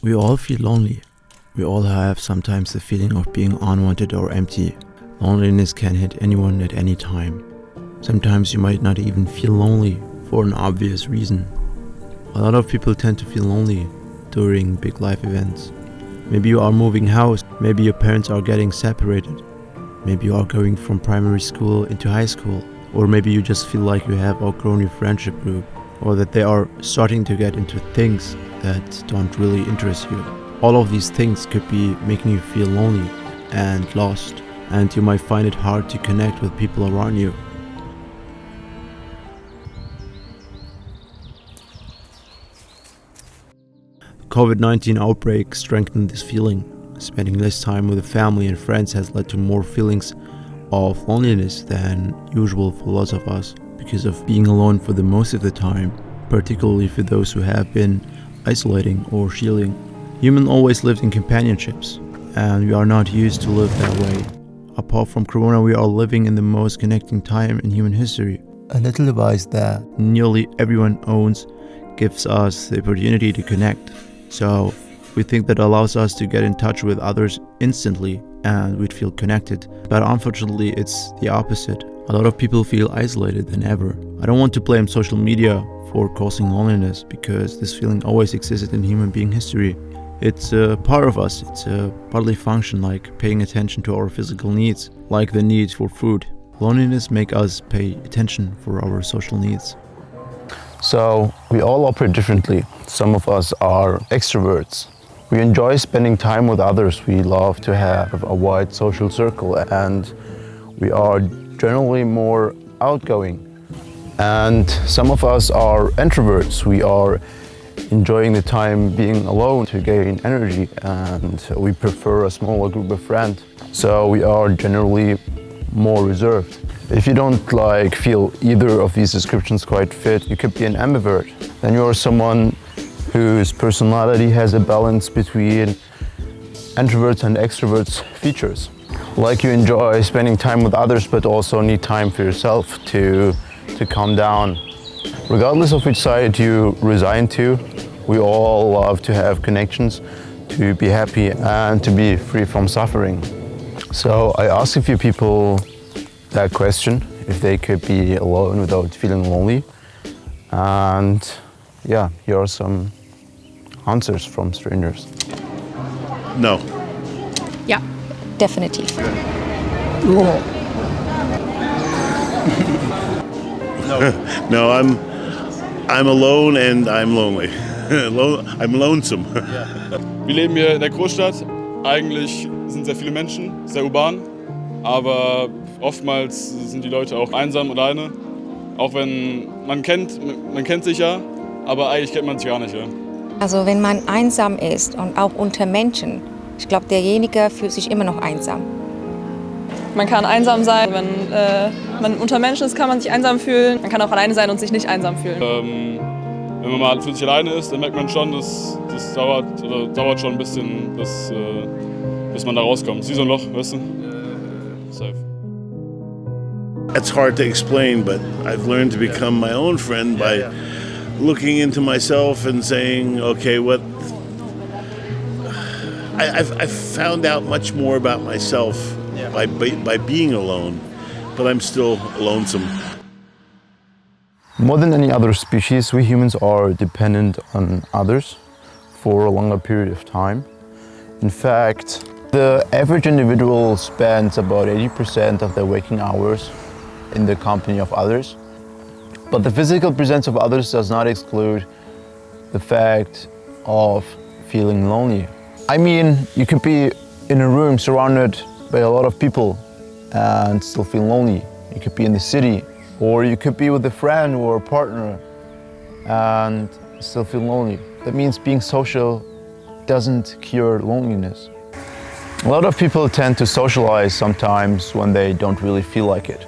We all feel lonely. We all have sometimes the feeling of being unwanted or empty. Loneliness can hit anyone at any time. Sometimes you might not even feel lonely for an obvious reason. A lot of people tend to feel lonely during big life events. Maybe you are moving house, maybe your parents are getting separated, maybe you are going from primary school into high school, or maybe you just feel like you have outgrown your friendship group, or that they are starting to get into things that don't really interest you. All of these things could be making you feel lonely and lost, and you might find it hard to connect with people around you. The COVID-19 outbreak strengthened this feeling. Spending less time with the family and friends has led to more feelings of loneliness than usual for lots of us because of being alone for the most of the time, particularly for those who have been isolating or shielding. Humans always lived in companionships, and we are not used to live that way. Apart from Corona, we are living in the most connecting time in human history. A little device that nearly everyone owns gives us the opportunity to connect. So we think that allows us to get in touch with others instantly and we'd feel connected. But unfortunately, it's the opposite. A lot of people feel isolated than ever. I don't want to blame social media for causing loneliness because this feeling always existed in human being history. It's a part of us. It's a bodily function like paying attention to our physical needs, like the need for food. Loneliness makes us pay attention for our social needs. So we all operate differently. Some of us are extroverts. We enjoy spending time with others. We love to have a wide social circle, and we are generally more outgoing. And some of us are introverts. We are enjoying the time being alone to gain energy, and we prefer a smaller group of friends. So we are generally more reserved. If you don't feel either of these descriptions quite fit, you could be an ambivert. Then you are someone whose personality has a balance between introverts and extroverts features. Like you enjoy spending time with others, but also need time for yourself to calm down. Regardless of which side you resign to, we all love to have connections, to be happy and to be free from suffering. So I asked a few people that question, if they could be alone without feeling lonely. And yeah, here are some answers from strangers. No. Yeah, definitely. No, I'm alone and I'm lonely. I'm lonesome. Wir leben hier in der Großstadt. Eigentlich sind sehr viele Menschen, sehr urban. Aber oftmals sind die Leute auch einsam und alleine. Auch wenn man kennt sich ja, aber eigentlich kennt man sich gar nicht. Ja. Also wenn man einsam ist und auch unter Menschen, ich glaube, derjenige fühlt sich immer noch einsam. Man kann einsam sein, wenn man unter Menschen ist, kann man sich einsam fühlen. Man kann auch alleine sein und sich nicht einsam fühlen. Wenn man mal für sich alleine ist, dann merkt man schon, dass das dauert schon ein bisschen, bis man da rauskommt. Es ist wie so ein Loch, weißt du? Safe. It's hard to explain, but I've learned to become my own friend by looking into myself and saying, okay, I've found out much more about myself by being alone, but I'm still lonesome. More than any other species, we humans are dependent on others for a longer period of time. In fact, the average individual spends about 80% of their waking hours in the company of others. But the physical presence of others does not exclude the fact of feeling lonely. I mean, you could be in a room surrounded by a lot of people and still feel lonely. You could be in the city, or you could be with a friend or a partner and still feel lonely. That means being social doesn't cure loneliness. A lot of people tend to socialize sometimes when they don't really feel like it,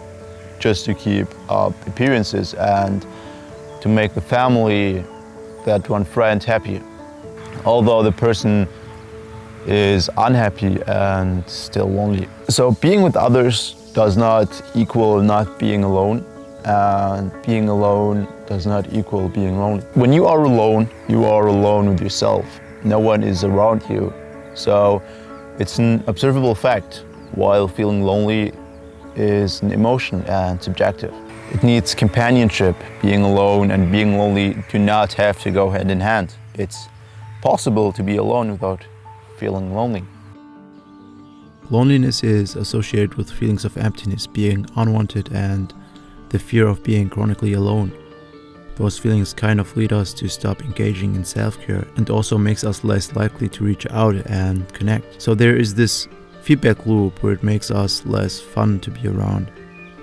just to keep up appearances and to make the family, that one friend, happy. Although the person is unhappy and still lonely. So being with others does not equal not being alone, and being alone does not equal being lonely. When you are alone with yourself. no one is around you. So it's an observable fact, while feeling lonely is an emotion and subjective. It needs companionship. Being alone and being lonely do not have to go hand in hand. It's possible to be alone without feeling lonely. Loneliness is associated with feelings of emptiness, being unwanted, and the fear of being chronically alone. Those feelings kind of lead us to stop engaging in self-care and also makes us less likely to reach out and connect. So there is this feedback loop where it makes us less fun to be around.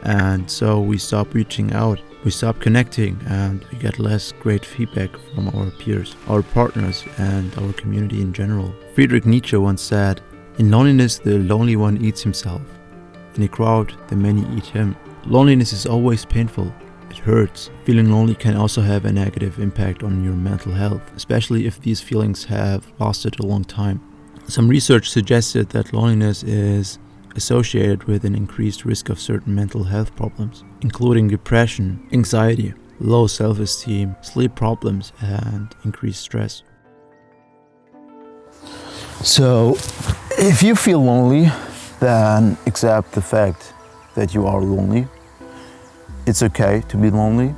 And so we stop reaching out, we stop connecting, and we get less great feedback from our peers, our partners, and our community in general. Friedrich Nietzsche once said, "In loneliness, the lonely one eats himself. In a crowd, the many eat him." Loneliness is always painful. It hurts. Feeling lonely can also have a negative impact on your mental health, especially if these feelings have lasted a long time. Some research suggested that loneliness is associated with an increased risk of certain mental health problems, including depression, anxiety, low self-esteem, sleep problems, and increased stress. So, if you feel lonely, then accept the fact that you are lonely. It's okay to be lonely.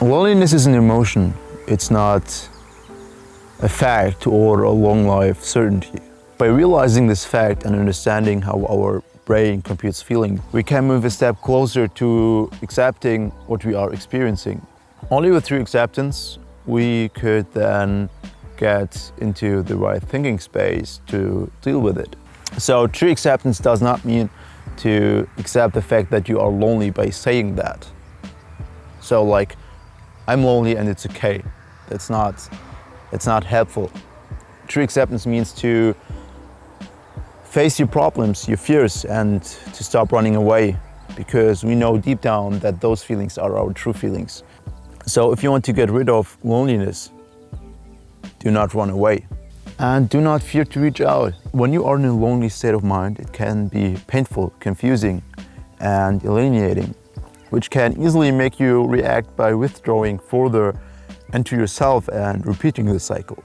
Loneliness is an emotion. It's not a fact or a long life certainty. By realizing this fact and understanding how our brain computes feeling, we can move a step closer to accepting what we are experiencing. Only with true acceptance, we could then get into the right thinking space to deal with it. So true acceptance does not mean to accept the fact that you are lonely by saying that. So like, I'm lonely and it's okay. That's not helpful. True acceptance means to face your problems, your fears, and to stop running away, because we know deep down that those feelings are our true feelings. So if you want to get rid of loneliness, do not run away. And do not fear to reach out. When you are in a lonely state of mind, it can be painful, confusing, and alienating, which can easily make you react by withdrawing further into yourself and repeating the cycle.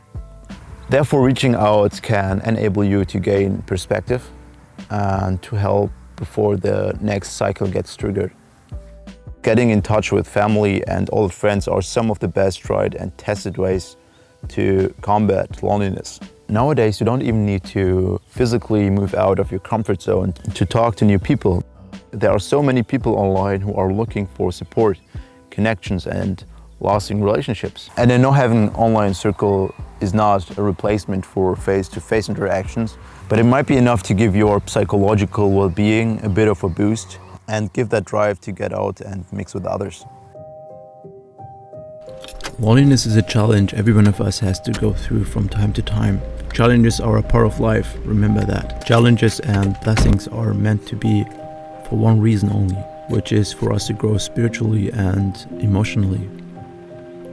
Therefore, reaching out can enable you to gain perspective and to help before the next cycle gets triggered. Getting in touch with family and old friends are some of the best tried and tested ways to combat loneliness. Nowadays, you don't even need to physically move out of your comfort zone to talk to new people. There are so many people online who are looking for support, connections, and lasting relationships. And I know having an online circle is not a replacement for face-to-face interactions, but it might be enough to give your psychological well-being a bit of a boost and give that drive to get out and mix with others. Loneliness is a challenge every one of us has to go through from time to time. Challenges are a part of life, remember that. Challenges and blessings are meant to be for one reason only, which is for us to grow spiritually and emotionally.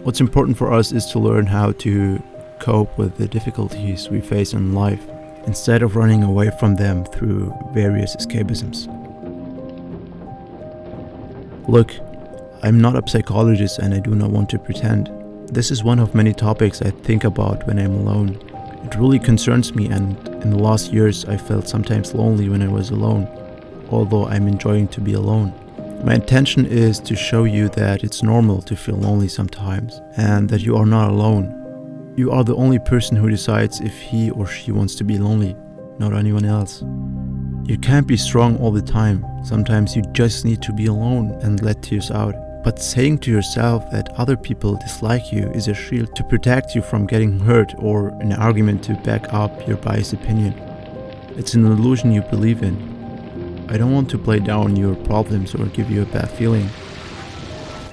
What's important for us is to learn how to cope with the difficulties we face in life, instead of running away from them through various escapisms. Look, I'm not a psychologist and I do not want to pretend. This is one of many topics I think about when I'm alone. It really concerns me, and in the last years I felt sometimes lonely when I was alone, although I'm enjoying to be alone. My intention is to show you that it's normal to feel lonely sometimes, and that you are not alone. You are the only person who decides if he or she wants to be lonely, not anyone else. You can't be strong all the time. Sometimes you just need to be alone and let tears out. But saying to yourself that other people dislike you is a shield to protect you from getting hurt, or an argument to back up your biased opinion. It's an illusion you believe in. I don't want to play down your problems or give you a bad feeling.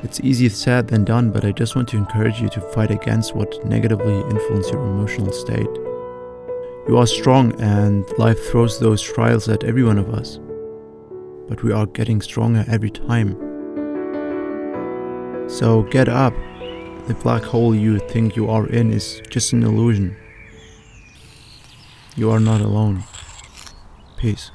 It's easier said than done, but I just want to encourage you to fight against what negatively influences your emotional state. You are strong, and life throws those trials at every one of us. But we are getting stronger every time. So get up. The black hole you think you are in is just an illusion. You are not alone. Peace.